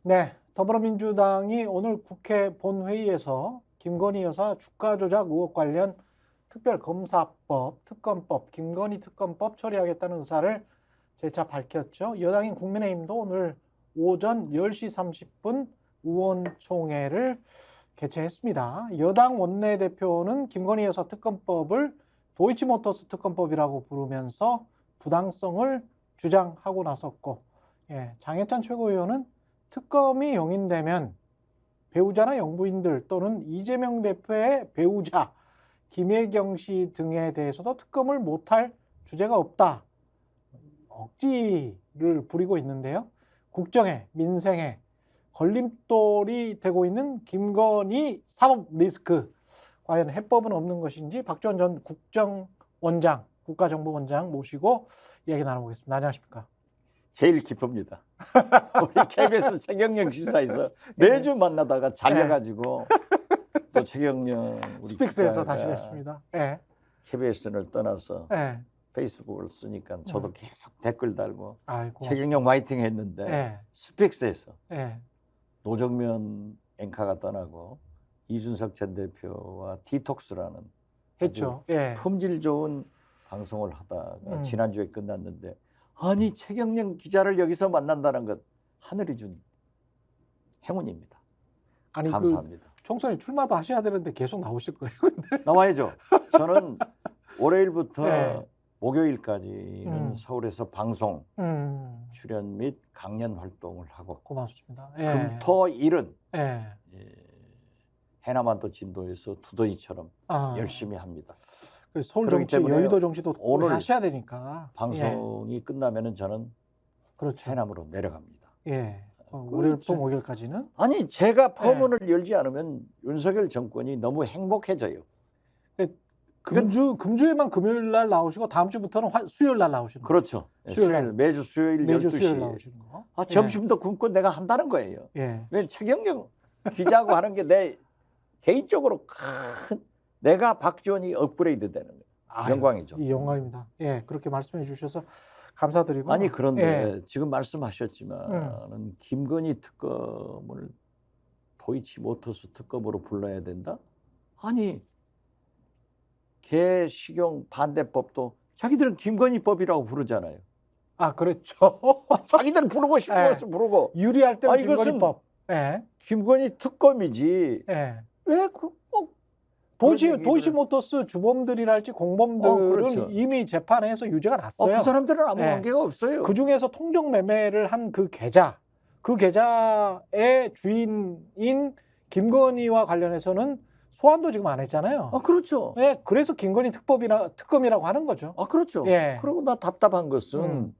네, 더불어민주당이 오늘 국회 본회의에서 김건희 여사 주가 조작 의혹 관련 특별검사법, 특검법, 김건희 특검법 처리하겠다는 의사를 재차 밝혔죠. 여당인 국민의힘도 오늘 오전 10시 30분 의원총회를 개최했습니다. 여당 원내대표는 김건희 여사 특검법을 도이치모터스 특검법이라고 부르면서 부당성을 주장하고 나섰고, 장해찬 최고위원은 특검이 용인되면 배우자나 영부인들 또는 이재명 대표의 배우자 김혜경 씨 등에 대해서도 특검을 못할 주제가 없다. 억지를 부리고 있는데요. 국정에, 민생에 걸림돌이 되고 있는 김건희 사법 리스크, 과연 해법은 없는 것인지 박지원 전 국정원장, 국가정보원장 모시고 이야기 나눠보겠습니다. 안녕하십니까? 제일 기쁩니다. 우리 KBS 최경영 지사에서 매주 만나다가 잘려가지고 또 최경영 우리 스픽스에서 다시 뵙습니다. KBS를 떠나서 페이스북을 쓰니까 저도 계속 댓글 달고 아이고. 최경영 화이팅 했는데 스픽스에서 노정면 앵커가 떠나고 이준석 전 대표와 디톡스라는 했죠. 품질 좋은 방송을 하다가 지난주에 끝났는데, 아니 최경영 기자를 여기서 만난다는 것 하늘이 준 행운입니다. 아니, 감사합니다. 총선에 출마도 하셔야 되는데 계속 나오실 거예요? 나와야죠. 저는 월요일부터 목요일까지는 서울에서 방송 출연 및 강연 활동을 하고, 고맙습니다. 금, 토, 일은 해남한도 진도에서 두더지처럼 열심히 합니다. 서울 정치, 여의도 정치도 오늘 하셔야 되니까. 방송이 끝나면은 저는 그렇죠. 해남으로 내려갑니다. 월요일부터 목요일까지는. 아니 제가 포문을 열지 않으면 윤석열 정권이 너무 행복해져요. 금주에만 금요일 날 나오시고 다음 주부터는 수요일 날 나오시는 거예요. 그렇죠. 수요일, 매주 수요일 12시. 수요일 나오시는 거. 점심도 굶고 내가 한다는 거예요. 왜 최경영 기자하고 하는 게 내 개인적으로 큰, 내가 박지원이 업그레이드 되는 거예요. 영광이죠. 이 영광입니다. 그렇게 말씀해 주셔서 감사드리고. 아니 그런데 지금 말씀하셨지만 김건희 특검을 도이치모터스 특검으로 불러야 된다? 아니 개식용 반대법도 자기들은 김건희법이라고 부르잖아요. 그렇죠. 자기들은 부르고 싶은 것을 부르고. 유리할 때는 김건희법. 김건희 특검이지. 왜 꼭 도이치모터스 주범들이랄지 공범들은 그렇죠. 이미 재판에서 유죄가 났어요. 그 사람들은 아무 관계가 없어요. 그 중에서 통정 매매를 한 그 계좌의 주인인 김건희와 관련해서는 소환도 지금 안 했잖아요. 그렇죠. 그래서 김건희 특검이라고 하는 거죠. 그렇죠. 그리고 나 답답한 것은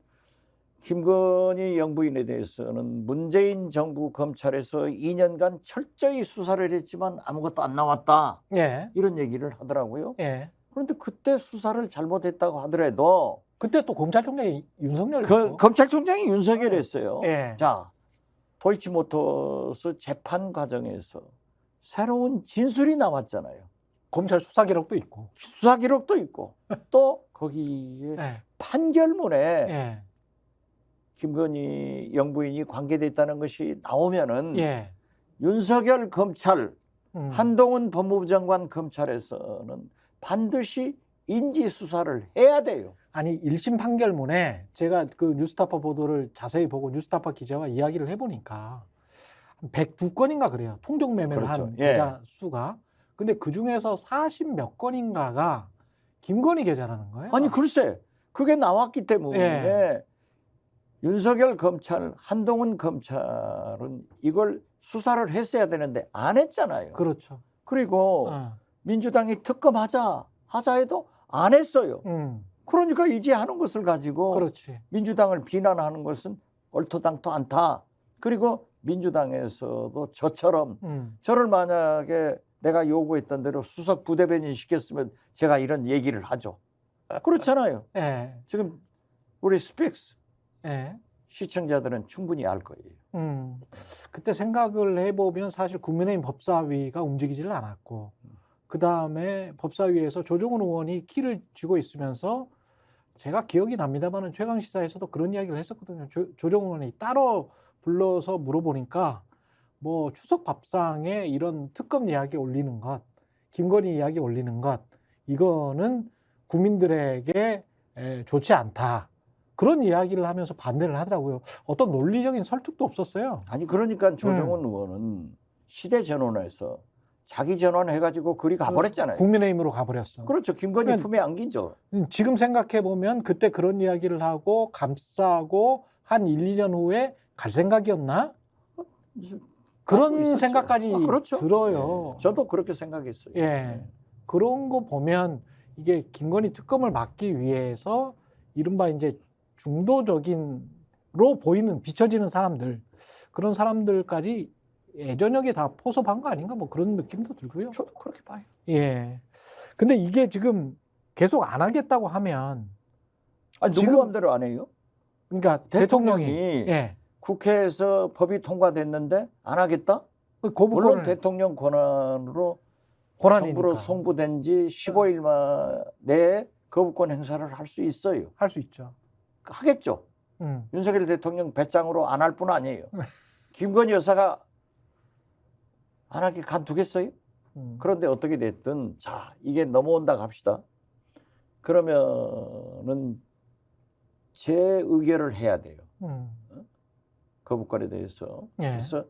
김건희 영부인에 대해서는 문재인 정부 검찰에서 2년간 철저히 수사를 했지만 아무것도 안 나왔다. 이런 얘기를 하더라고요. 그런데 그때 수사를 잘못했다고 하더라도 그때 또 검찰총장이 윤석열이 검찰총장이 윤석열이었어요. 자, 도이치모터스 재판 과정에서 새로운 진술이 나왔잖아요. 검찰 수사 기록도 있고. 수사 기록도 있고 또 거기에 판결문에 김건희 영부인이 관계됐다는 것이 나오면은 윤석열 검찰, 한동훈 법무부 장관 검찰에서는 반드시 인지 수사를 해야 돼요. 아니 1심 판결문에 제가 그 뉴스타파 보도를 자세히 보고 뉴스타파 기자와 이야기를 해보니까 102건인가 그래요. 통정 매매를 한 계좌 수가. 근데 그 중에서 40 몇 건인가가 김건희 계좌라는 거예요. 아니 글쎄 그게 나왔기 때문에 윤석열 검찰, 한동훈 검찰은 이걸 수사를 했어야 되는데 안 했잖아요. 그렇죠. 그리고 민주당이 특검하자 해도 안 했어요. 그러니까 이제 하는 것을 가지고 민주당을 비난하는 것은 얼토당토 않다. 그리고 민주당에서도 저처럼 저를 만약에 내가 요구했던 대로 수석 부대변인 시켰으면 제가 이런 얘기를 하죠. 그렇잖아요. 지금 우리 스픽스 시청자들은 충분히 알 거예요. 그때 생각을 해보면 사실 국민의힘 법사위가 움직이지를 않았고 그 다음에 법사위에서 조정훈 의원이 키를 쥐고 있으면서 제가 기억이 납니다만은 최강시사에서도 그런 이야기를 했었거든요. 조정훈 의원이 따로 불러서 물어보니까 뭐 추석 밥상에 이런 특검 이야기 올리는 것, 김건희 이야기 올리는 것, 이거는 국민들에게 좋지 않다. 그런 이야기를 하면서 반대를 하더라고요. 어떤 논리적인 설득도 없었어요. 아니 그러니까 조정훈 의원은 시대 전환해서 자기 전환해가지고 그리 가버렸잖아요. 국민의힘으로 가버렸어. 그렇죠. 김건희 그러니까 품에 안기죠. 지금 생각해 보면 그때 그런 이야기를 하고 감싸고 한 1, 2년 후에 갈 생각이었나? 그런 있었죠. 생각까지 그렇죠. 들어요. 예, 저도 그렇게 생각했어요. 예. 그런 거 보면 이게 김건희 특검을 막기 위해서 이른바 이제 중도적인로 보이는 비춰지는 사람들, 그런 사람들까지 예전역에 다 포섭한 거 아닌가 뭐 그런 느낌도 들고요. 저도 그렇게 봐요. 예. 근데 이게 지금 계속 안 하겠다고 하면 아니 누구 지금- 마음대로 안 해요? 그러니까 대통령이 예. 국회에서 법이 통과됐는데 안 하겠다? 물론 거부권을 대통령 권한으로 권한이니까 정부로 송부된 지 15일 내에 거부권 행사를 할 수 있어요. 할 수 있죠. 하겠죠. 윤석열 대통령 배짱으로 안 할 뿐 아니에요. 김건희 여사가 안 하게 간두겠어요? 그런데 어떻게 됐든 자 이게 넘어온다 합시다. 그러면은 재의결을 해야 돼요. 거부권에 대해서. 예. 그래서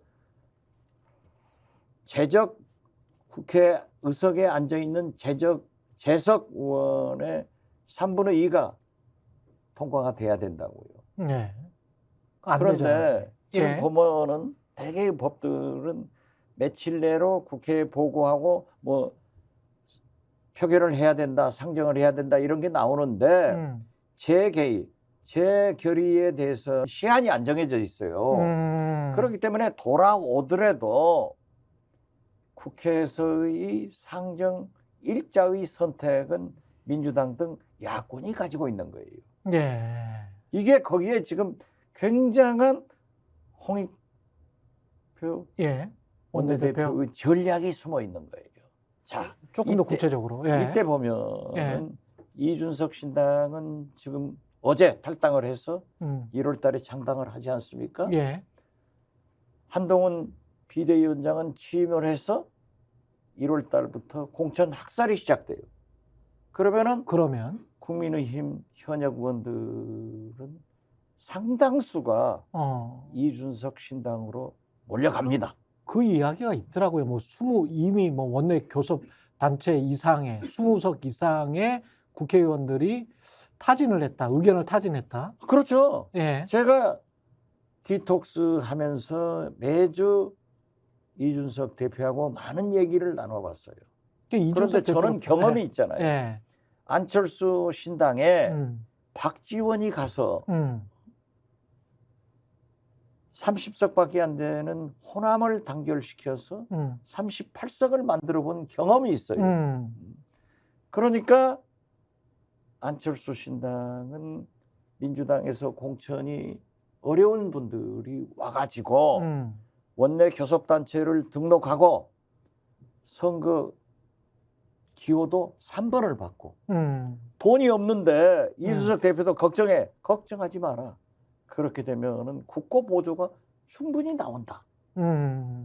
국회 의석에 앉아 있는 재석 의원의 3분의 2가 통과가 돼야 된다고요. 네. 안 그런데 되잖아요. 지금 예. 보면은 대개의 법들은 며칠 내로 국회에 보고하고 뭐 표결을 해야 된다, 상정을 해야 된다 이런 게 나오는데 재결의에 대해서 시한이 안 정해져 있어요. 그렇기 때문에 돌아오더라도 국회에서의 상정 일자의 선택은 민주당 등 야권이 가지고 있는 거예요. 예. 이게 거기에 지금 굉장한 홍익표 예. 원내대표의 원내대표 전략이 숨어 있는 거예요. 자, 조금 더 이때- 구체적으로. 예. 이때 보면 예. 이준석 신당은 지금 어제 탈당을 해서 1월 달에 창당을 하지 않습니까? 예. 한동훈 비대위원장은 취임을 해서 1월 달부터 공천 학살이 시작돼요. 그러면 국민의힘 현역 의원들은 상당수가 이준석 신당으로 몰려갑니다. 그 이야기가 있더라고요. 뭐 이미 뭐 원내 교섭 단체 이상의 20석 이상의 국회의원들이 타진을 했다. 의견을 타진했다. 그렇죠. 예. 제가 디톡스 하면서 매주 이준석 대표하고 많은 얘기를 나눠봤어요. 그런데 저는 경험이 있잖아요. 예. 안철수 신당에 박지원이 가서 30석밖에 안 되는 호남을 단결시켜서 38석을 만들어 본 경험이 있어요. 그러니까 안철수 신당은 민주당에서 공천이 어려운 분들이 와가지고 원내 교섭단체를 등록하고 선거 기호도 3번을 받고 돈이 없는데 이준석 대표도 걱정하지 마라. 그렇게 되면은 국고 보조가 충분히 나온다.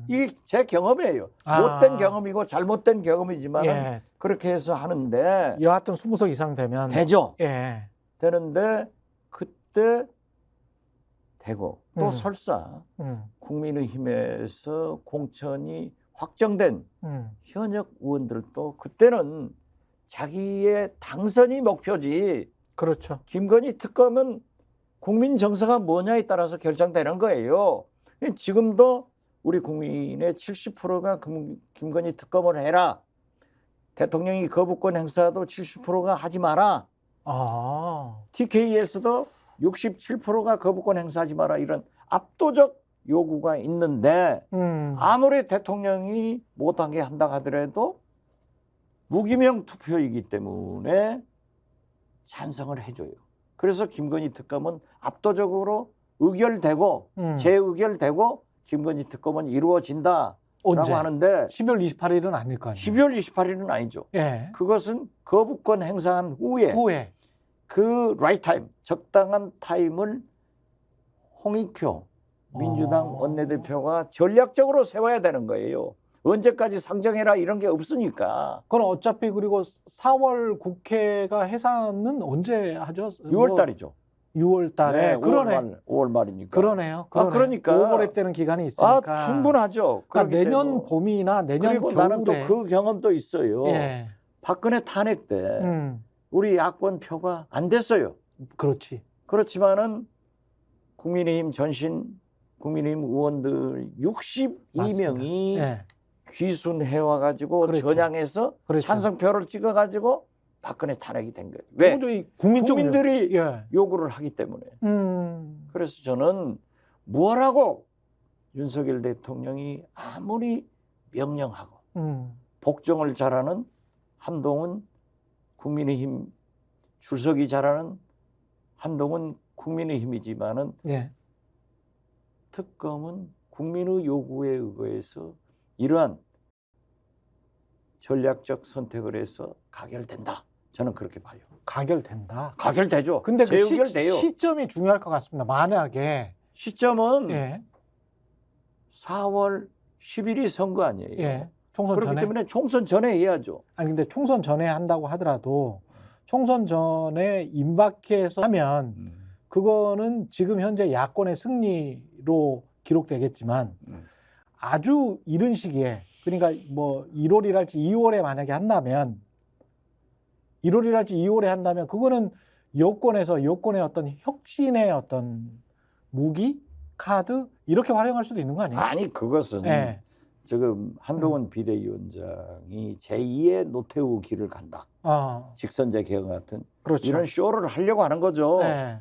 이게 제 경험이에요. 못된 경험이고 잘못된 경험이지만 예. 그렇게 해서 하는데 여하튼 20석 이상 되면 되죠. 예. 되는데 그때 되고 또 음. 설사 국민의힘에서 공천이 확정된 현역 의원들도 그때는 자기의 당선이 목표지. 그렇죠. 김건희 특검은 국민 정서가 뭐냐에 따라서 결정되는 거예요. 지금도 우리 국민의 70%가 김건희 특검을 해라. 대통령이 거부권 행사도 70%가 하지 마라. TK에서도 67%가 거부권 행사하지 마라. 이런 압도적 요구가 있는데 아무리 대통령이 못하게 한다 하더라도 무기명 투표이기 때문에 찬성을 해줘요. 그래서 김건희 특검은 압도적으로 의결되고 재의결되고 김건희 특검은 이루어진다라고 언제? 하는데 12월 28일은 아닐 거 아니에요. 12월 28일은 아니죠. 예. 그것은 거부권 행사한 후에 그 라이트 타임, 적당한 타임을 홍익표 민주당 원내대표가 전략적으로 세워야 되는 거예요. 언제까지 상정해라 이런 게 없으니까. 그건 어차피 그리고 4월 국회가 해산은 언제 하죠? 6월 달이죠. 6월 달에. 네, 그러네. 5월 말이니까. 그러네요. 그러니까. 오버랩되는 기간이 있으니까. 충분하죠. 그러니까 내년 때문에. 봄이나 내년 그리고 겨울에. 나는 또 그 경험도 있어요. 예. 박근혜 탄핵 때 우리 야권 표가 안 됐어요. 그렇지. 그렇지만은 국민의힘 국민의힘 의원들 62명이 예. 귀순해 와가지고 그렇죠. 전향해서 그렇죠. 찬성표를 찍어가지고 박근혜 탄핵이 된 거예요. 왜? 도저히 국민적으로. 국민들이 예. 요구를 하기 때문에. 그래서 저는 뭐라고 윤석열 대통령이 아무리 명령하고 복종을 잘하는 한동훈 국민의힘 출석이 잘하는 한동훈 국민의힘이지만은 예. 특검은 국민의 요구에 의거해서 이러한 전략적 선택을 해서 가결된다. 저는 그렇게 봐요. 가결된다. 가결되죠. 근데 그 재의결돼요. 시점이 중요할 것 같습니다. 만약에 시점은 예. 4월 10일이 선거 아니에요. 예. 총선 그렇기 전에. 때문에 총선 전에 해야죠. 아니 근데 총선 전에 한다고 하더라도 총선 전에 임박해서 하면 그거는 지금 현재 야권의 승리로 기록되겠지만 아주 이른 시기에 그러니까 뭐 1월이랄지 2월에 만약에 한다면 1월이랄지 2월에 한다면 그거는 여권에서 여권의 어떤 혁신의 어떤 무기, 카드 이렇게 활용할 수도 있는 거 아니에요? 아니 그것은 예. 지금 한동훈 비대위원장이 제2의 노태우 길을 간다. 직선제 개혁 같은 그렇죠. 이런 쇼를 하려고 하는 거죠. 예.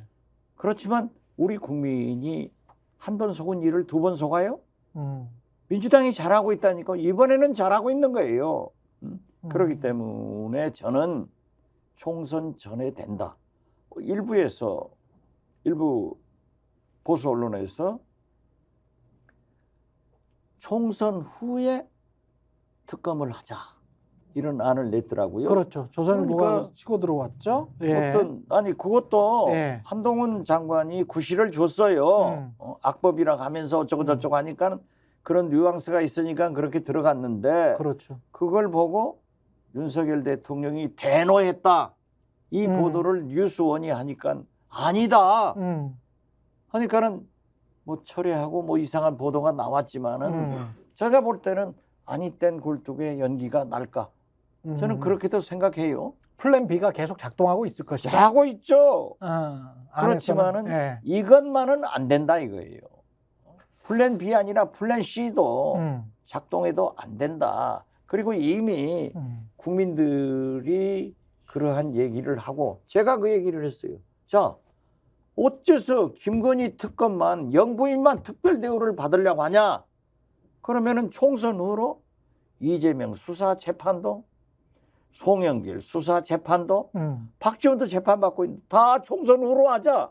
그렇지만 우리 국민이 한 번 속은 일을 두 번 속아요? 음. 민주당이 잘하고 있다니까 이번에는 잘하고 있는 거예요. 그렇기 때문에 저는 총선 전에 된다. 일부 보수 언론에서 총선 후에 특검을 하자 이런 안을 냈더라고요. 그렇죠. 조선일보가 그러니까 치고 들어왔죠. 예. 그것도 예. 한동훈 장관이 구실을 줬어요. 악법이라고 하면서 어쩌고 저쩌고 하니까 그런 뉘앙스가 있으니까 그렇게 들어갔는데 그렇죠. 그걸 보고 윤석열 대통령이 대노했다. 이 보도를 뉴스원이 하니까 아니다. 하니까는 뭐 철회하고 뭐 이상한 보도가 나왔지만은 제가 볼 때는 아니 땐 굴뚝에 연기가 날까? 저는 그렇게도 생각해요. 플랜 B가 계속 작동하고 있을 것이다. 하고 있죠. 그렇지만은 예. 이것만은 안 된다 이거예요. 플랜 B 아니라 플랜 C도 작동해도 안 된다. 그리고 이미 국민들이 그러한 얘기를 하고 제가 그 얘기를 했어요. 자, 어째서 김건희 특검만 영부인만 특별 대우를 받으려고 하냐? 그러면은 총선 후로 이재명 수사 재판도 송영길 수사 재판도 박지원도 재판받고 있는 다 총선 후로 하자.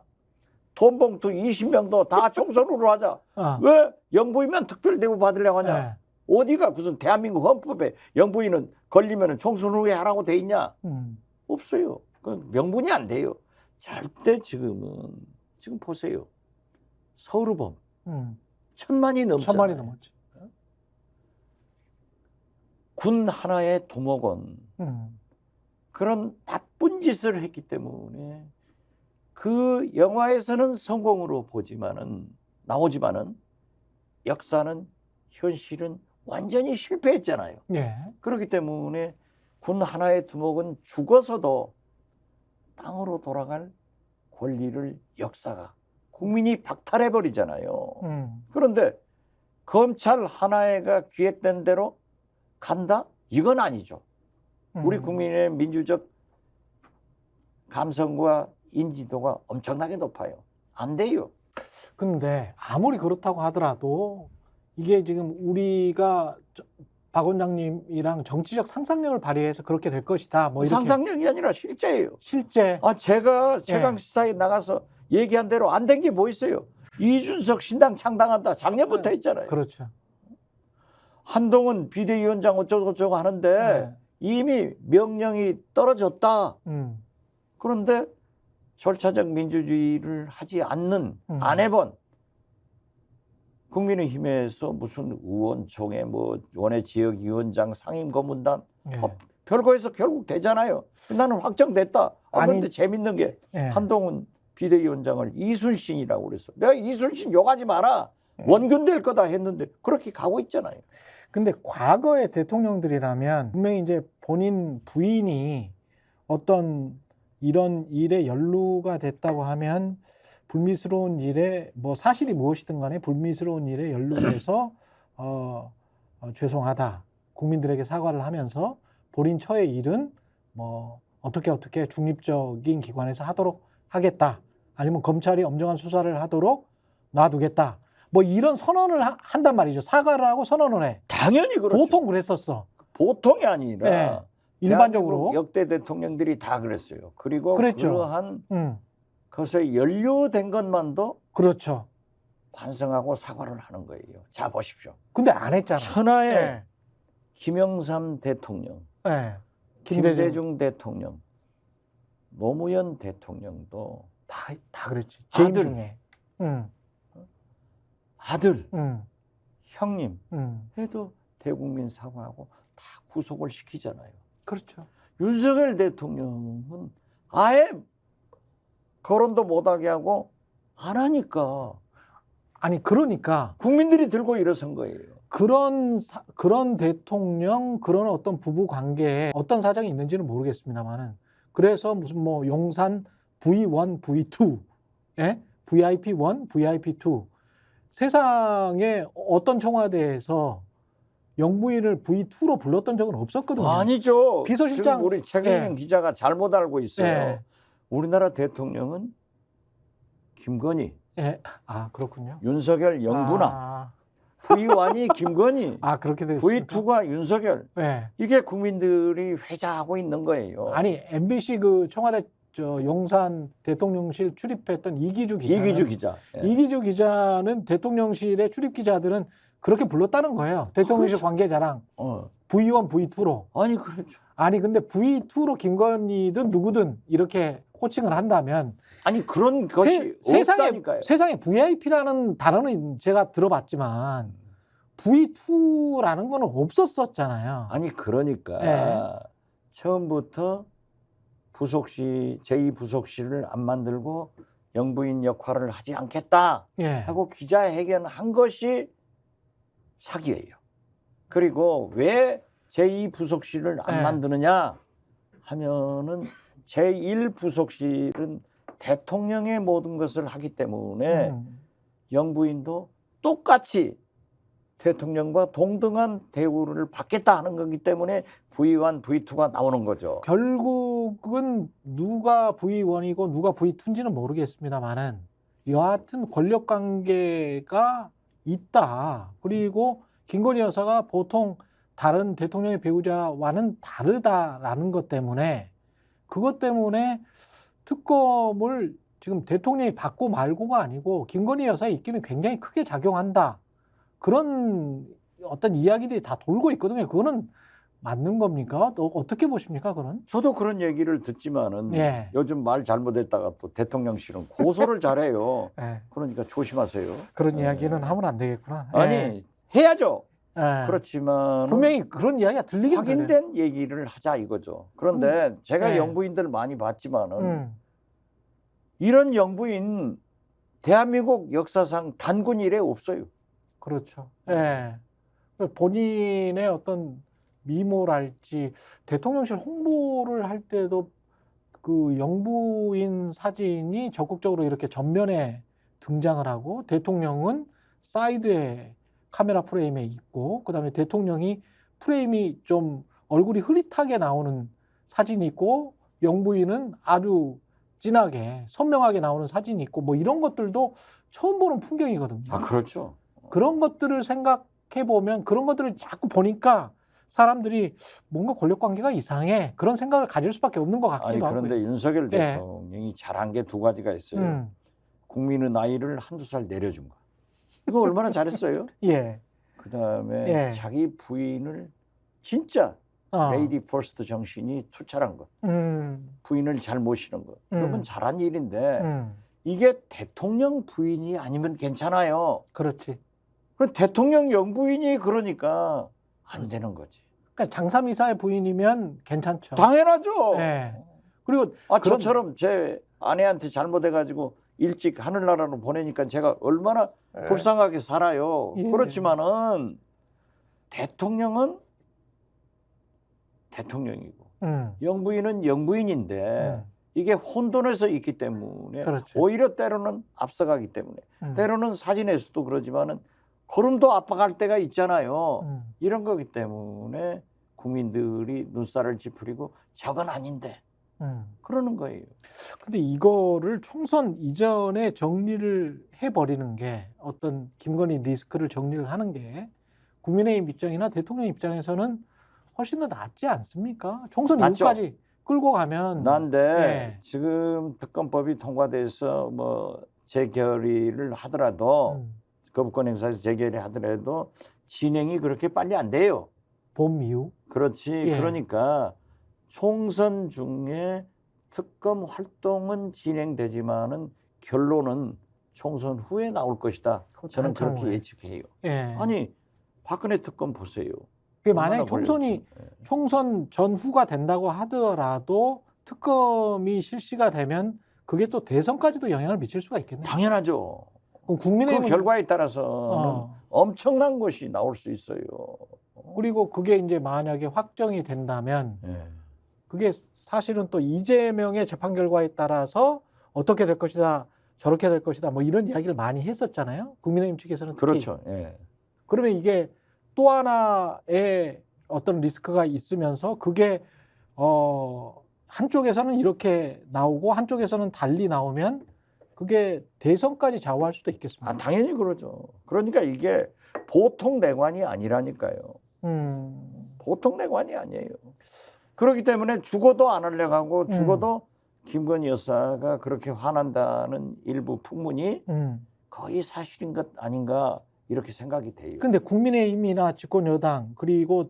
돈봉투 20명도 다 총선 후로 하자. 왜 영부인만 특별 대우 받으려고 하냐? 네. 어디가 무슨 대한민국 헌법에 영부인은 걸리면 총선 후에 하라고 돼 있냐? 없어요. 그 명분이 안 돼요. 절대 지금 보세요. 서울의범 1000만이 넘잖아요. 1000만이 넘었지. 군 하나의 두목원 그런 나쁜 짓을 했기 때문에 그 영화에서는 성공으로 나오지만은 역사는 현실은 완전히 실패했잖아요. 예. 그렇기 때문에 군 하나의 두목은 죽어서도 땅으로 돌아갈 권리를 역사가 국민이 박탈해 버리잖아요. 그런데 검찰 하나가 기획된 대로 간다? 이건 아니죠. 우리 국민의 민주적 감성과 인지도가 엄청나게 높아요. 안 돼요. 근데 아무리 그렇다고 하더라도 이게 지금 우리가 박 원장님이랑 정치적 상상력을 발휘해서 그렇게 될 것이다. 뭐 이렇게. 상상력이 아니라 실제예요. 실제. 제가 최강시사에 나가서 얘기한 대로 안 된 게 뭐 있어요? 이준석 신당 창당한다. 작년부터 했잖아요. 그렇죠. 한동훈 비대위원장 어쩌고 하는데 이미 명령이 떨어졌다. 그런데 절차적 민주주의를 하지 않는 안 해본 국민의힘에서 무슨 의원총회 뭐 원외 지역위원장 상임고문단 예. 별거에서 결국 되잖아요. 나는 확정됐다. 아니, 그런데 재밌는 게 예. 한동훈 비대위원장을 이순신이라고 그랬어. 내가 이순신 욕하지 마라. 음. 원균 될 거다 했는데 그렇게 가고 있잖아요. 근데 과거의 대통령들이라면 분명히 이제 본인 부인이 어떤 이런 일에 연루가 됐다고 하면 불미스러운 일에 뭐 사실이 무엇이든 간에 불미스러운 일에 연루돼서 죄송하다. 국민들에게 사과를 하면서 본인 처의 일은 뭐 어떻게 중립적인 기관에서 하도록 하겠다. 아니면 검찰이 엄정한 수사를 하도록 놔두겠다. 뭐 이런 선언을 한단 말이죠. 사과를 하고 선언을 해. 당연히 그렇죠. 보통 그랬었어. 보통이 아니라 네, 일반적으로. 대한민국 역대 대통령들이 다 그랬어요. 그리고 그랬죠. 그러한 음, 것에 연루된 것만도 그렇죠. 반성하고 사과를 하는 거예요. 자 보십시오. 근데 안 했잖아. 천하의 예, 김영삼 대통령, 예. 김대중 대통령, 노무현 대통령도 다 그랬지. 재임 아들. 중에. 아들, 음, 형님 음. 해도 대국민 사과하고 다 구속을 시키잖아요. 그렇죠. 윤석열 대통령은 아예 거론도 못하게 하고 안 하니까 아니 그러니까 국민들이 들고 일어선 거예요. 그런 대통령 그런 어떤 부부 관계에 어떤 사정이 있는지는 모르겠습니다만은 그래서 무슨 뭐 용산 V1, V2, 예? VIP1, VIP2 세상에 어떤 청와대에서 영부인을 V2로 불렀던 적은 없었거든요. 아니죠. 비서실장, 지금 우리 최경영 예. 기자가 잘못 알고 있어요. 예. 우리나라 대통령은 김건희, 예. 아 그렇군요. 윤석열 영부나 아, V1이 김건희, 아 그렇게 됐습니까? V2가 윤석열. 예. 이게 국민들이 회자하고 있는 거예요. 아니 MBC 그 청와대 용산 대통령실 출입했던 이기주 기자. 예. 이기주 기자는 대통령실의 출입 기자들은 그렇게 불렀다는 거예요. 대통령실 그렇죠. 관계자랑 어. V1, V2로. 아니 그렇죠. 아니 근데 V2로 김건희든 누구든 이렇게 호칭을 한다면 아니 그런 것이 세상에 없다니까요. 세상에 VIP라는 단어는 제가 들어봤지만 V2라는 거는 없었었잖아요. 아니 그러니까 예. 처음부터 부속실 제2부속실을 안 만들고 영부인 역할을 하지 않겠다 예. 하고 기자회견한 것이 사기예요. 그리고 왜 제2부속실을 안 네. 만드느냐 하면은 제1부속실은 대통령의 모든 것을 하기 때문에 영부인도 똑같이 대통령과 동등한 대우를 받겠다 하는 거기 때문에 V1, V2가 나오는 거죠. 결국은 누가 V1이고 누가 V2인지는 모르겠습니다만은 여하튼 권력 관계가 있다. 그리고 김건희 여사가 보통 다른 대통령의 배우자와는 다르다라는 것 때문에 그것 때문에 특검을 지금 대통령이 받고 말고가 아니고 김건희 여사의 입김이 굉장히 크게 작용한다. 그런 어떤 이야기들이 다 돌고 있거든요. 그거는 맞는 겁니까? 또 어떻게 보십니까, 그건? 저도 그런 얘기를 듣지만은 예. 요즘 말 잘못했다가 또 대통령실은 고소를 잘해요. 예. 그러니까 조심하세요. 그런 예. 이야기는 하면 안 되겠구나. 아니 예. 해야죠. 예. 그렇지만 분명히 그런 이야기가 들리긴 확인된 얘기를 하자 이거죠. 그런데 제가 예. 영부인들 많이 봤지만은 들려요. 이런 영부인 대한민국 역사상 단군 이래 없어요. 그렇죠. 예. 본인의 어떤 미모랄지 대통령실 홍보를 할 때도 그 영부인 사진이 적극적으로 이렇게 전면에 등장을 하고 대통령은 사이드에 카메라 프레임에 있고 그다음에 대통령이 프레임이 좀 얼굴이 흐릿하게 나오는 사진이 있고 영부인은 아주 진하게 선명하게 나오는 사진이 있고 뭐 이런 것들도 처음 보는 풍경이거든요. 아 그렇죠. 그런 것들을 생각해 보면 그런 것들을 자꾸 보니까 사람들이 뭔가 권력 관계가 이상해 그런 생각을 가질 수밖에 없는 것 아니 같기도 하고요. 그런데 윤석열 예. 대통령이 잘한 게 두 가지가 있어요. 국민의 나이를 한두 살 내려준 거. 이거 얼마나 잘했어요. 예. 그다음에 예. 자기 부인을 진짜 레이디 퍼스트 정신이 투철한 거. 부인을 잘 모시는 거. 그건 잘한 일인데 이게 대통령 부인이 아니면 괜찮아요. 그렇지. 그럼 대통령 영부인이 그러니까 안 되는 거지. 그러니까 장삼이사의 부인이면 괜찮죠. 당연하죠. 네. 그리고 아, 그런- 저처럼 제 아내한테 잘못해가지고 일찍 하늘나라로 보내니까 제가 얼마나 예. 불쌍하게 살아요. 예. 그렇지만은 대통령은 대통령이고 영부인은 영부인인데 이게 혼돈해서 있기 때문에 그렇죠. 오히려 때로는 앞서가기 때문에 음. 때로는 사진에서도 그러지만은 걸음도 압박할 때가 있잖아요. 음. 이런 거기 때문에 국민들이 눈살을 찌푸리고 저건 아닌데 그러는 거예요. 근데 이거를 총선 이전에 정리를 해버리는 게 어떤 김건희 리스크를 정리를 하는 게 국민의힘 입장이나 대통령 입장에서는 훨씬 더 낫지 않습니까? 총선 낫죠. 이후까지 끌고 가면 난데 예. 지금 특검법이 통과돼서 뭐 재결의를 하더라도 거부권 행사에서 재결의 하더라도 진행이 그렇게 빨리 안 돼요. 봄 이후 그렇지. 예. 그러니까 총선 중에 특검 활동은 진행되지만은 결론은 총선 후에 나올 것이다. 저는 한참 그렇게 후에. 예측해요. 예. 아니 박근혜 특검 보세요. 그게 만약에 얼마나 총선이 걸렸지. 예. 총선 전후가 된다고 하더라도 특검이 실시가 되면 그게 또 대선까지도 영향을 미칠 수가 있겠네요. 당연하죠. 그럼 그 국민의힘은 결과에 따라서는 엄청난 것이 나올 수 있어요. 그리고 그게 이제 만약에 확정이 된다면 예. 그게 사실은 또 이재명의 재판 결과에 따라서 어떻게 될 것이다, 저렇게 될 것이다, 뭐 이런 이야기를 많이 했었잖아요. 국민의힘 측에서는 특히. 그렇죠. 예. 그러면 이게 또 하나의 어떤 리스크가 있으면서 그게 한쪽에서는 이렇게 나오고 한쪽에서는 달리 나오면 그게 대선까지 좌우할 수도 있겠습니다. 아, 당연히 그러죠. 그러니까 이게 보통 내관이 아니라니까요. 보통 내관이 아니에요. 그렇기 때문에 죽어도 안 하려고 하고 죽어도 김건희 여사가 그렇게 화난다는 일부 풍문이 거의 사실인 것 아닌가 이렇게 생각이 돼요. 근데 국민의힘이나 집권 여당 그리고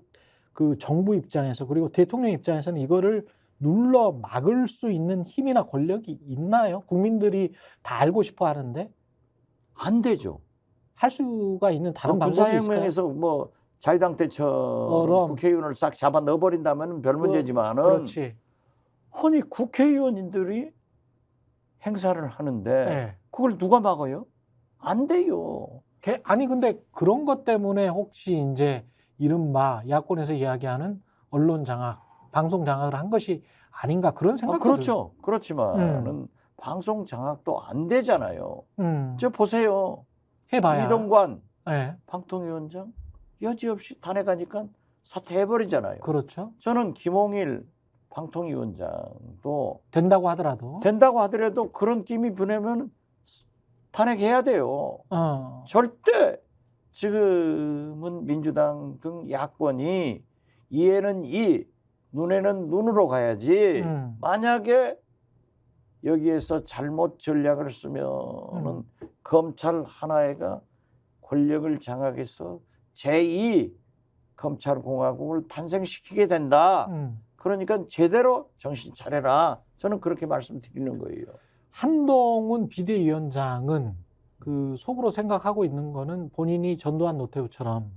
그 정부 입장에서 그리고 대통령 입장에서는 이거를 눌러 막을 수 있는 힘이나 권력이 있나요? 국민들이 다 알고 싶어 하는데 안 되죠. 할 수가 있는 다른 방법이 있을까요? 군사혁명에서 뭐 자유당 때처럼 국회의원을 싹 잡아 넣어버린다면 별 문제지만은 그렇지. 아니 국회의원들이 행사를 하는데 네. 그걸 누가 막아요? 안 돼요. 아니 근데 그런 것 때문에 혹시 이제 이른바 야권에서 이야기하는 언론 장악, 방송 장악을 한 것이 아닌가 그런 생각도 그렇죠. 그렇지만은 방송 장악도 안 되잖아요. 저 보세요. 해봐야. 이동관 네. 방통위원장 여지없이 탄핵하니까 사퇴해버리잖아요. 그렇죠. 저는 김홍일 방통위원장도 된다고 하더라도 그런 끼미 부내면 탄핵해야 돼요. 절대 지금은 민주당 등 야권이 이에는 이, 눈에는 눈으로 가야지. 만약에 여기에서 잘못 전략을 쓰면은 검찰 하나가 권력을 장악해서 제2 검찰공화국을 탄생시키게 된다. 그러니까 제대로 정신 차려라. 저는 그렇게 말씀드리는 거예요. 한동훈 비대위원장은 그 속으로 생각하고 있는 거는 본인이 전두환 노태우처럼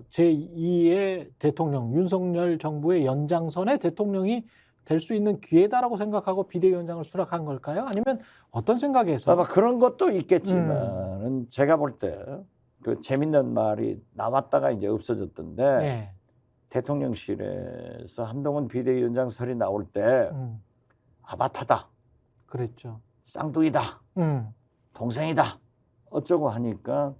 제2의 대통령 윤석열 정부의 연장선의 대통령이 될 수 있는 기회다라고 생각하고 비대위원장을 수락한 걸까요? 아니면 어떤 생각에서? 아마 그런 것도 있겠지만은 제가 볼 때 그 재밌는 말이 나왔다가 이제 없어졌던데 네. 대통령실에서 한동훈 비대위원장 설이 나올 때 아바타다, 그랬죠. 쌍둥이다, 동생이다 어쩌고 하니까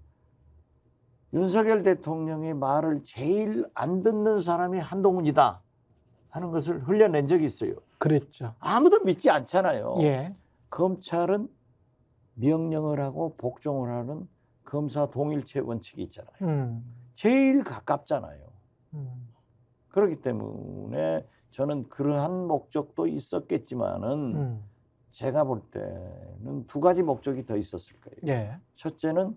윤석열 대통령의 말을 제일 안 듣는 사람이 한동훈이다 하는 것을 흘려낸 적이 있어요. 그랬죠. 아무도 믿지 않잖아요. 예. 검찰은 명령을 하고 복종을 하는 검사 동일체 원칙이 있잖아요. 제일 가깝잖아요. 그렇기 때문에 저는 그러한 목적도 있었겠지만은 제가 볼 때는 두 가지 목적이 더 있었을 거예요. 예. 첫째는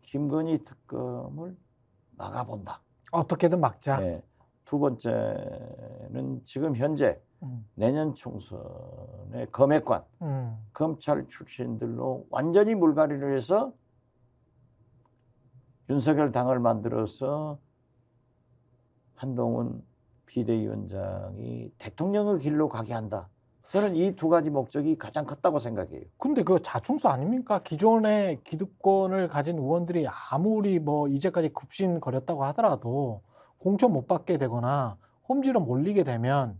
김건희 특검을 막아본다. 어떻게든 막자. 네. 두 번째는 지금 현재 내년 총선의 검핵관, 검찰 출신들로 완전히 물갈이를 해서 윤석열 당을 만들어서 한동훈 비대위원장이 대통령의 길로 가게 한다. 저는 이 두 가지 목적이 가장 컸다고 생각해요. 근데 그 자충수 아닙니까? 기존의 기득권을 가진 의원들이 아무리 뭐 이제까지 굽신거렸다고 하더라도 공천 못 받게 되거나 홈지로 몰리게 되면,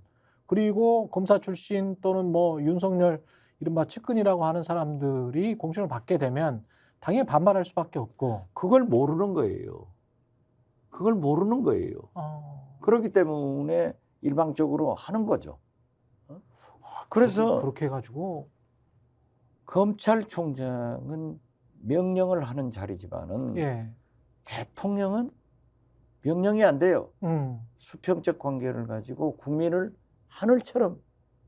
그리고 검사 출신 또는 뭐 윤석열 이른바 측근이라고 하는 사람들이 공천을 받게 되면 당연히 반발할 수밖에 없고. 그걸 모르는 거예요. 그걸 모르는 거예요. 그렇기 때문에 일방적으로 하는 거죠. 그래서 그렇게 해가지고 검찰총장은 명령을 하는 자리지만은 예, 대통령은 명령이 안 돼요. 음, 수평적 관계를 가지고 국민을 하늘처럼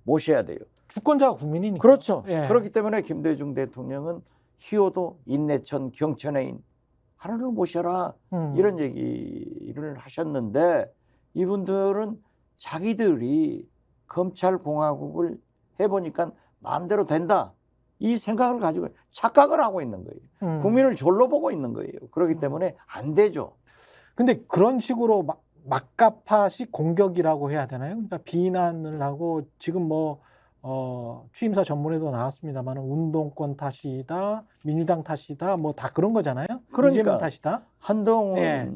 모셔야 돼요. 주권자가 국민이니까. 그렇죠. 예. 그렇기 때문에 김대중 대통령은 희호도 인내천 경천해인 하늘을 모셔라 이런 얘기를 하셨는데, 이분들은 자기들이 검찰공화국을 해보니까 마음대로 된다 이 생각을 가지고 착각을 하고 있는 거예요. 국민을 졸로 보고 있는 거예요. 그렇기 때문에 안 되죠. 근데 그런 식으로 막가파식 공격이라고 해야 되나요? 그러니까 비난을 하고, 지금 뭐 취임사 전문에도 나왔습니다만 운동권 탓이다, 민주당 탓이다, 뭐 다 그런 거잖아요. 그러니까 이재명 탓이다. 한동훈 예.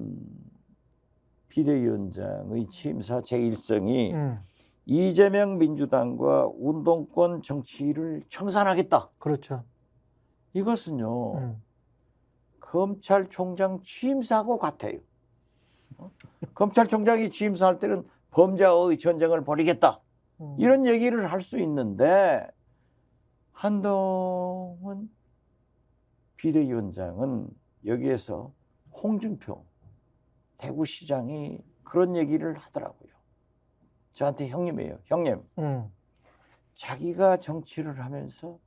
비대위원장의 취임사 제1성이 음, 이재명 민주당과 운동권 정치를 청산하겠다. 그렇죠. 이것은요 검찰총장 취임사하고 같아요. 검찰총장이 취임사할 때는 범죄와의 전쟁을 벌이겠다 이런 얘기를 할 수 있는데, 한동훈 비대위원장은 여기에서 홍준표 대구시장이 그런 얘기를 하더라고요. 저한테 형님이에요. 형님, 자기가 정치를 하면서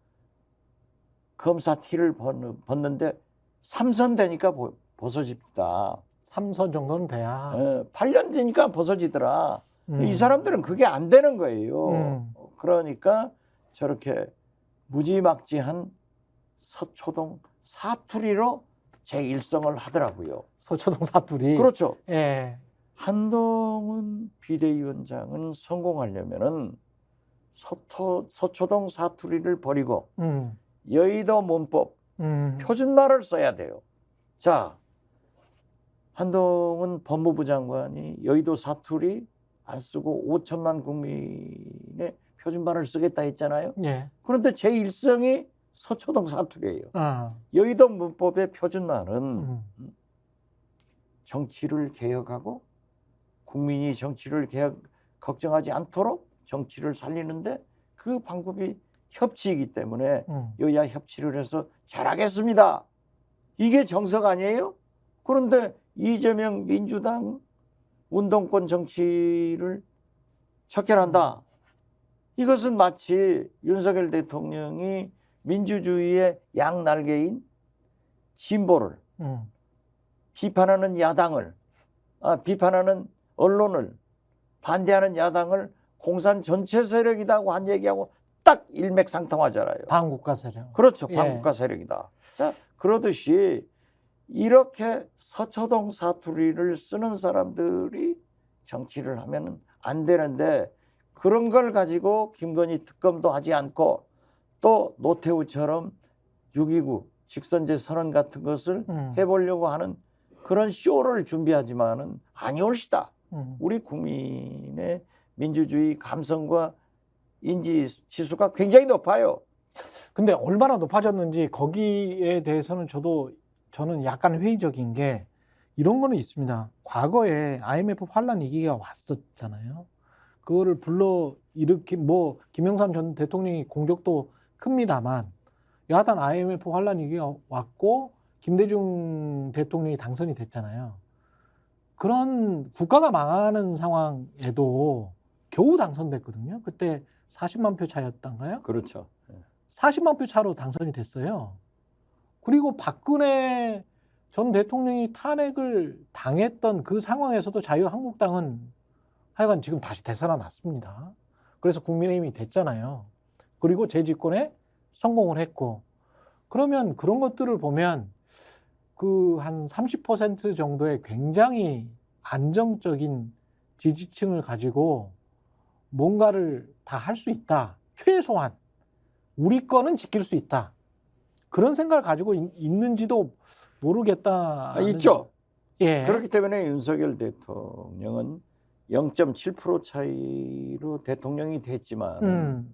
검사 티를 벗는데 3선 되니까 벗어집니다. 3선 정도는 돼야. 8년 되니까 벗어지더라. 이 사람들은 그게 안 되는 거예요. 그러니까 저렇게 무지막지한 서초동 사투리로 제1성을 하더라고요. 서초동 사투리. 그렇죠. 예. 한동훈 비대위원장은 성공하려면은 서초동 사투리를 버리고 여의도 문법 표준말을 써야 돼요. 자, 한동훈 법무부 장관이 여의도 사투리 안 쓰고 5천만 국민의 표준말을 쓰겠다 했잖아요. 예. 그런데 제1성이 서초동 사투리예요. 어. 여의도 문법의 표준말은 정치를 개혁하고 국민이 정치를 걱정하지 않도록 정치를 살리는데 그 방법이 협치이기 때문에 여야 협치를 해서 잘하겠습니다. 이게 정석 아니에요? 그런데 이재명 민주당 운동권 정치를 척결한다. 이것은 마치 윤석열 대통령이 민주주의의 양날개인 진보를 비판하는 야당을 비판하는 언론을 반대하는 야당을 공산 전체 세력이라고 한 얘기하고 딱 일맥상통하잖아요. 반국가 세력. 그렇죠. 예. 반국가 세력이다. 자, 그러듯이 이렇게 서초동 사투리를 쓰는 사람들이 정치를 하면 안 되는데, 그런 걸 가지고 김건희 특검도 하지 않고 또 노태우처럼 6.29 직선제 선언 같은 것을 해보려고 하는 그런 쇼를 준비하지만은 아니올시다. 우리 국민의 민주주의 감성과 인지 지수가 굉장히 높아요. 근데 얼마나 높아졌는지 거기에 대해서는 저는 약간 회의적인 게, 이런 거는 있습니다. 과거에 IMF 환란 위기가 왔었잖아요. 그거를 불러 일으킨 뭐 김영삼 전 대통령이 공격도 큽니다만, 여하튼 IMF 환란 위기가 왔고 김대중 대통령이 당선이 됐잖아요. 그런 국가가 망하는 상황에도 겨우 당선됐거든요. 그때 40만 표 차였던가요? 그렇죠. 40만 표 차로 당선이 됐어요. 그리고 박근혜 전 대통령이 탄핵을 당했던 그 상황에서도 자유한국당은 하여간 지금 다시 되살아났습니다. 그래서 국민의힘이 됐잖아요. 그리고 재집권에 성공을 했고, 그러면 그런 것들을 보면 그 한 30% 정도의 굉장히 안정적인 지지층을 가지고 뭔가를 다 할 수 있다. 최소한 우리 거는 지킬 수 있다. 그런 생각을 가지고 있는지도 모르겠다. 있죠. 예. 그렇기 때문에 윤석열 대통령은 0.7% 차이로 대통령이 됐지만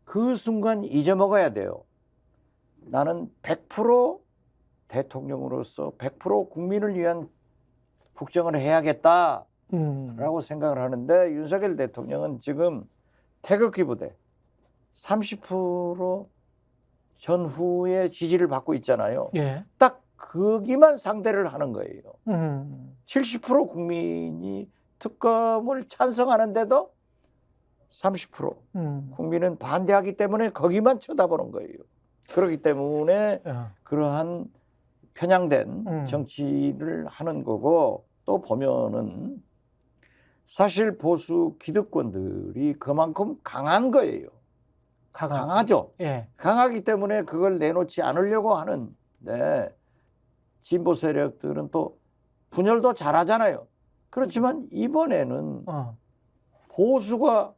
그 순간 잊어먹어야 돼요. 나는 100% 대통령으로서 100% 국민을 위한 국정을 해야겠다라고 생각을 하는데 윤석열 대통령은 지금 태극기 부대 30% 전후의 지지를 받고 있잖아요. 예. 딱 거기만 상대를 하는 거예요. 70% 국민이 특검을 찬성하는데도 30% 국민은 반대하기 때문에 거기만 쳐다보는 거예요. 그렇기 때문에 그러한 편향된 정치를 하는 거고, 또 보면은 사실 보수 기득권들이 그만큼 강한 거예요. 강하죠. 예. 강하기 때문에 그걸 내놓지 않으려고 하는데 진보 세력들은 또 분열도 잘하잖아요. 그렇지만 이번에는 보수가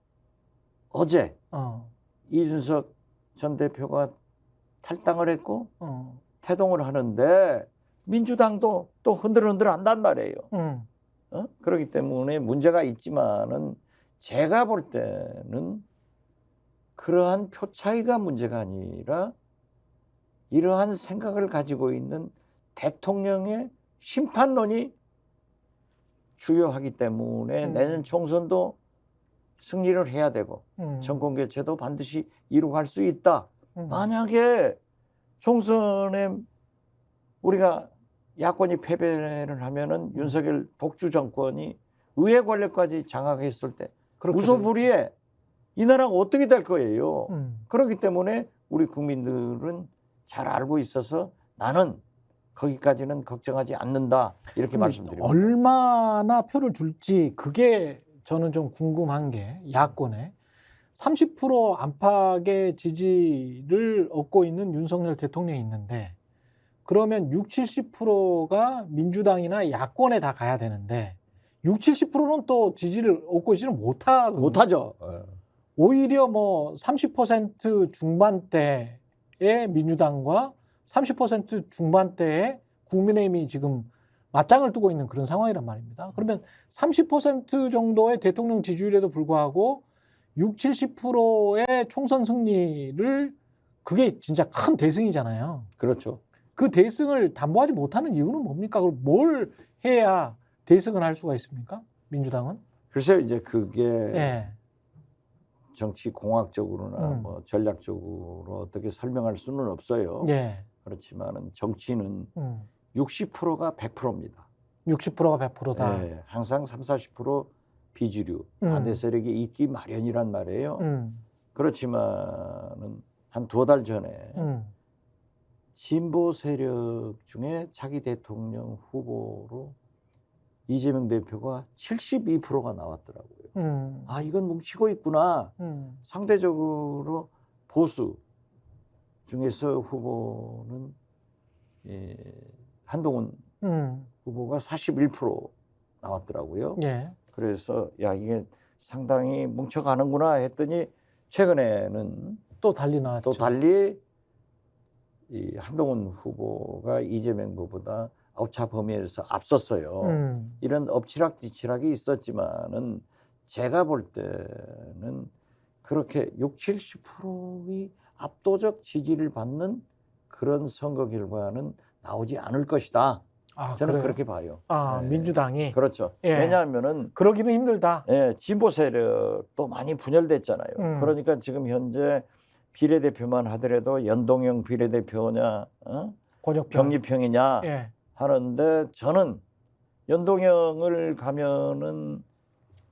어제 이준석 전 대표가 탈당을 했고 태동을 하는데 민주당도 또 흔들흔들 한단 말이에요. 그렇기 때문에 문제가 있지만은 제가 볼 때는 그러한 표 차이가 문제가 아니라 이러한 생각을 가지고 있는 대통령의 심판론이 주요하기 때문에 내년 총선도 승리를 해야 되고 정권 교체도 반드시 이루어갈 수 있다. 만약에 총선에 우리가 야권이 패배를 하면은 윤석열 독주 정권이 의회 권력까지 장악했을 때 무소불위에 이 나라가 어떻게 될 거예요. 그렇기 때문에 우리 국민들은 잘 알고 있어서 나는 거기까지는 걱정하지 않는다, 이렇게 말씀드립니다. 얼마나 표를 줄지 그게 저는 좀 궁금한 게, 야권에 30% 안팎의 지지를 얻고 있는 윤석열 대통령이 있는데, 그러면 60, 70%가 민주당이나 야권에 다 가야 되는데 60, 70%는 또 지지를 얻고 있지는 못하죠. 오히려 뭐 30% 중반대의 민주당과 30% 중반대의 국민의힘이 지금 맞짱을 뜨고 있는 그런 상황이란 말입니다. 그러면 30% 정도의 대통령 지지율에도 불구하고 60, 70%의 총선 승리를, 그게 진짜 큰 대승이잖아요. 그렇죠. 그 대승을 담보하지 못하는 이유는 뭡니까? 그럼 뭘 해야 대승을 할 수가 있습니까? 민주당은? 글쎄요, 이제 그게 예. 정치 공학적으로나 뭐 전략적으로 어떻게 설명할 수는 없어요. 예. 그렇지만은 정치는 60%가 100%입니다. 60%가 100%다. 예, 항상 30, 40% 비주류, 반대 세력이 있기 마련이란 말이에요. 그렇지만은 한 2달 전에 진보 세력 중에 차기 대통령 후보로 이재명 대표가 72%가 나왔더라고요. 아, 이건 뭉치고 있구나. 상대적으로 보수 중에서 후보는 한동훈 후보가 41% 나왔더라고요. 예. 그래서 야, 이게 상당히 뭉쳐가는구나 했더니 최근에는 또 달리 나왔죠. 또 달리 이 한동훈 후보가 이재명 후보보다 오차 범위에서 앞섰어요. 이런 엎치락뒤치락이 있었지만은 제가 볼 때는 그렇게 60, 70%의 압도적 지지를 받는 그런 선거 결과는 나오지 않을 것이다. 저는 그래요? 그렇게 봐요. 민주당이. 그렇죠. 예. 왜냐하면은 그러기는 힘들다. 진보 세력도 많이 분열됐잖아요. 그러니까 지금 현재 비례대표만 하더라도 연동형 비례대표냐, 병립형이냐 하는데, 저는 연동형을 가면은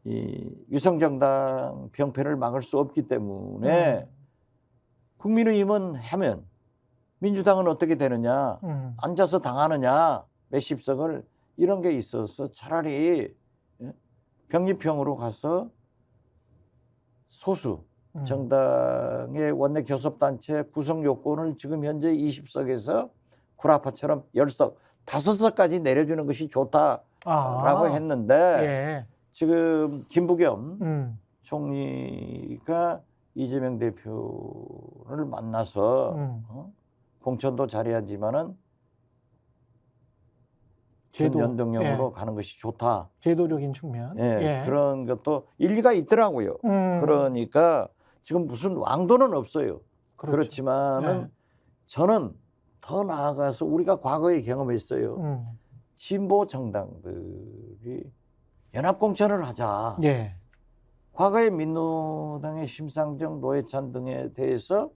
이 위성정당 병폐를 막을 수 없기 때문에 국민의힘은 하면 민주당은 어떻게 되느냐, 앉아서 당하느냐, 몇십 석을, 이런 게 있어서 차라리 병립형으로 가서 소수 정당의 원내 교섭단체 구성 요건을 지금 현재 20석에서 구라파처럼 10석 5석까지 내려주는 것이 좋다라고 아, 했는데 예. 지금 김부겸 음, 총리가 이재명 대표를 만나서 공천도 잘해야지만은 제도, 준연동형으로 가는 것이 좋다. 제도적인 측면. 예, 그런 것도 일리가 있더라고요. 그러니까 지금 무슨 왕도는 없어요. 그렇죠. 그렇지만은 예. 저는 더 나아가서 우리가 과거에 경험했어요. 진보 정당들이 연합 공천을 하자. 예. 과거에 민노당의 심상정, 노회찬 등에 대해서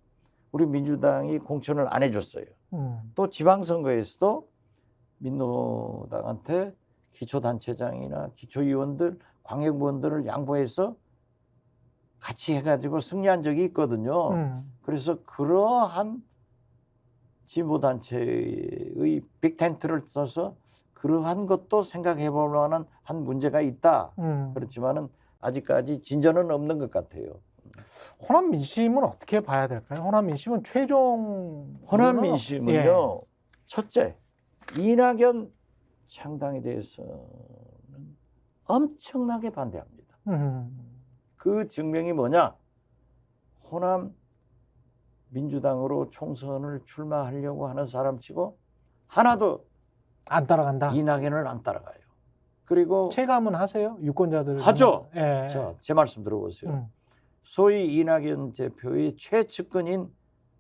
우리 민주당이 공천을 안 해줬어요. 또 지방선거에서도 민노당한테 기초단체장이나 기초의원들, 광역의원들을 양보해서 같이 해가지고 승리한 적이 있거든요. 그래서 그러한 진보단체의 빅텐트를 써서 그러한 것도 생각해 볼 만한 한 문제가 있다. 그렇지만은 아직까지 진전은 없는 것 같아요. 호남 민심은 어떻게 봐야 될까요? 호남 민심은 최종 호남 민심은요. 첫째, 이낙연 창당에 대해서는 엄청나게 반대합니다. 그 증명이 뭐냐? 호남 민주당으로 총선을 출마하려고 하는 사람치고 하나도 안 따라간다. 이낙연을 안 따라가요. 그리고 체감은 하세요? 유권자들 하죠. 예. 자, 제 말씀 들어보세요. 소위 이낙연 대표의 최측근인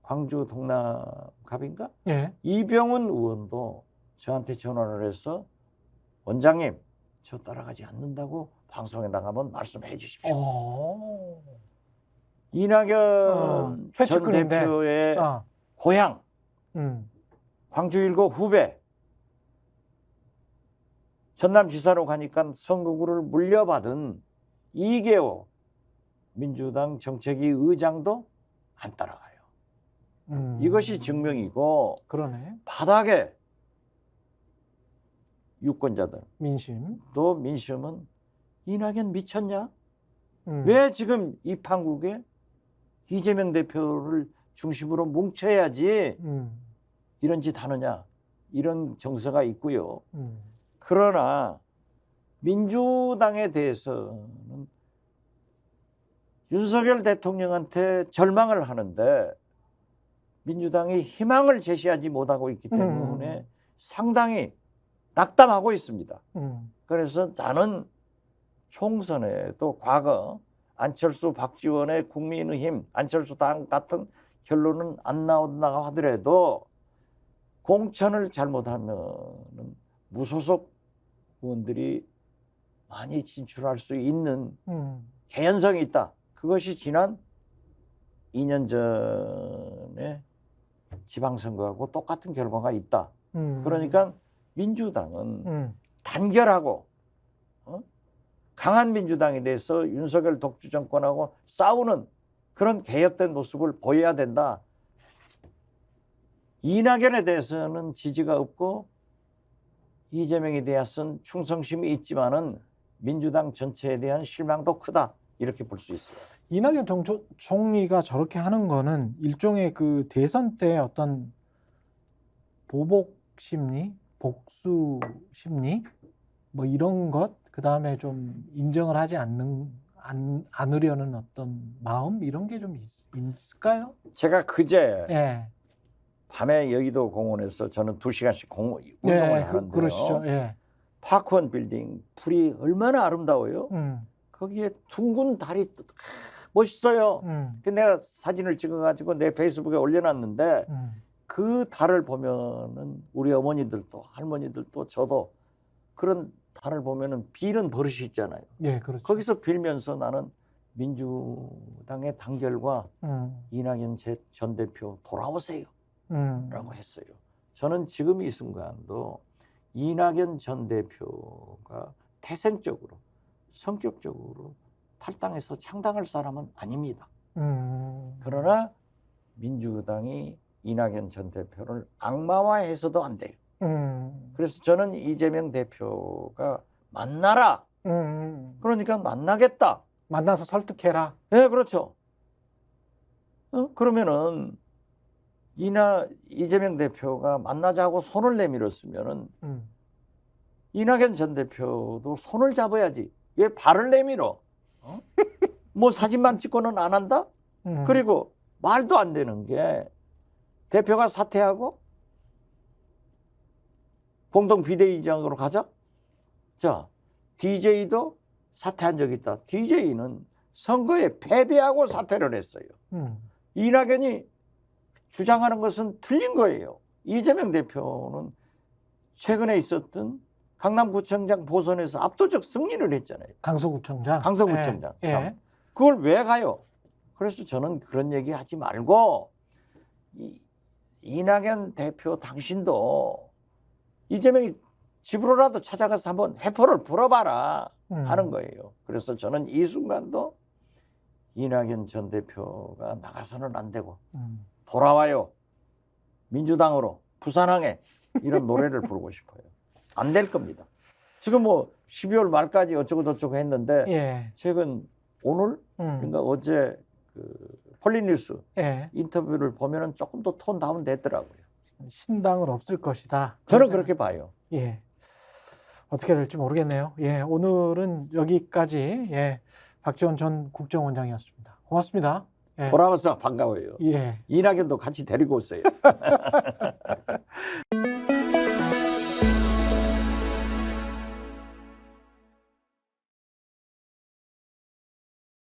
광주 동남갑인가? 예. 이병훈 의원도 저한테 전화를 해서 원장님 저 따라가지 않는다고 방송에 나가면 말씀해 주십시오. 이낙연 전 최측근인데. 대표의 고향 광주 일고 후배 전남지사로 가니까 선거구를 물려받은 이계호 민주당 정책위 의장도 안 따라가요. 이것이 증명이고 그러네. 바닥에 유권자들 민심. 또 민심은 이낙연 미쳤냐? 왜 지금 이 판국에 이재명 대표를 중심으로 뭉쳐야지 이런 짓 하느냐? 이런 정서가 있고요. 그러나 민주당에 대해서는 윤석열 대통령한테 절망을 하는데 민주당이 희망을 제시하지 못하고 있기 때문에 상당히 낙담하고 있습니다. 그래서 나는 총선에도 과거 안철수, 박지원의 국민의힘, 안철수 당 같은 결론은 안 나온다고 하더라도 공천을 잘못하면 무소속 의원들이 많이 진출할 수 있는 개연성이 있다. 그것이 지난 2년 전에 지방선거하고 똑같은 결과가 있다. 그러니까 민주당은 단결하고 강한 민주당에 대해서 윤석열 독주 정권하고 싸우는 그런 개혁된 모습을 보여야 된다. 이낙연에 대해서는 지지가 없고 이재명에 대해서는 충성심이 있지만은 민주당 전체에 대한 실망도 크다. 이렇게 볼 수 있어요. 이낙연 총리가 저렇게 하는 거는 일종의 그 대선 때 어떤 보복 심리, 복수 심리, 뭐 이런 것, 그 다음에 좀 인정을 하지 않으려는 어떤 마음 이런 게 좀 있을까요? 제가 그제 예. 밤에 여의도 공원에서 저는 2시간씩 운동을 하는데요. 그러시죠. 예. 파크원 빌딩 불이 얼마나 아름다워요. 거기에 둥근 달이 멋있어요. 내가 사진을 찍어가지고 내 페이스북에 올려놨는데 그 달을 보면은 우리 어머니들도 할머니들도 저도 그런 달을 보면은 비는 버릇이 있잖아요. 예, 그렇죠. 거기서 빌면서 나는 민주당의 단결과 이낙연 전 대표 돌아오세요. 라고 했어요. 저는 지금 이 순간도 이낙연 전 대표가 태생적으로 성격적으로 탈당해서 창당할 사람은 아닙니다. 그러나 민주당이 이낙연 전 대표를 악마화해서도 안 돼요. 그래서 저는 이재명 대표가 만나라. 그러니까 만나겠다. 만나서 설득해라. 네, 그렇죠. 그러면은 이재명 대표가 만나자고 손을 내밀었으면은 이낙연 전 대표도 손을 잡아야지. 왜 발을 내밀어? 어? 뭐 사진만 찍고는 안 한다? 그리고 말도 안 되는 게 대표가 사퇴하고 공동 비대위원장으로 가자. 자, DJ도 사퇴한 적이 있다. DJ는 선거에 패배하고 사퇴를 했어요. 이낙연이 주장하는 것은 틀린 거예요. 이재명 대표는 최근에 있었던 강남구청장 보선에서 압도적 승리를 했잖아요. 강서구청장. 강서구청장. 예. 참. 그걸 왜 가요? 그래서 저는 그런 얘기 하지 말고 이낙연 대표 당신도 이재명이 집으로라도 찾아가서 한번 해포를 불어봐라 하는 거예요. 그래서 저는 이 순간도 이낙연 전 대표가 나가서는 안 되고 돌아와요. 민주당으로 부산항에 이런 노래를 부르고 싶어요. 안 될 겁니다. 지금 뭐 12월 말까지 어쩌고 저쩌고 했는데 예. 최근 오늘 그러니까 어제 그 폴리뉴스 예. 인터뷰를 보면은 조금 더 톤 다운 됐더라고요. 신당은 없을 것이다. 저는 그렇게 봐요. 예. 어떻게 될지 모르겠네요. 예. 오늘은 여기까지 예. 박지원 전 국정원장이었습니다. 고맙습니다. 예. 돌아와서 반가워요. 예. 이낙연도 같이 데리고 오세요.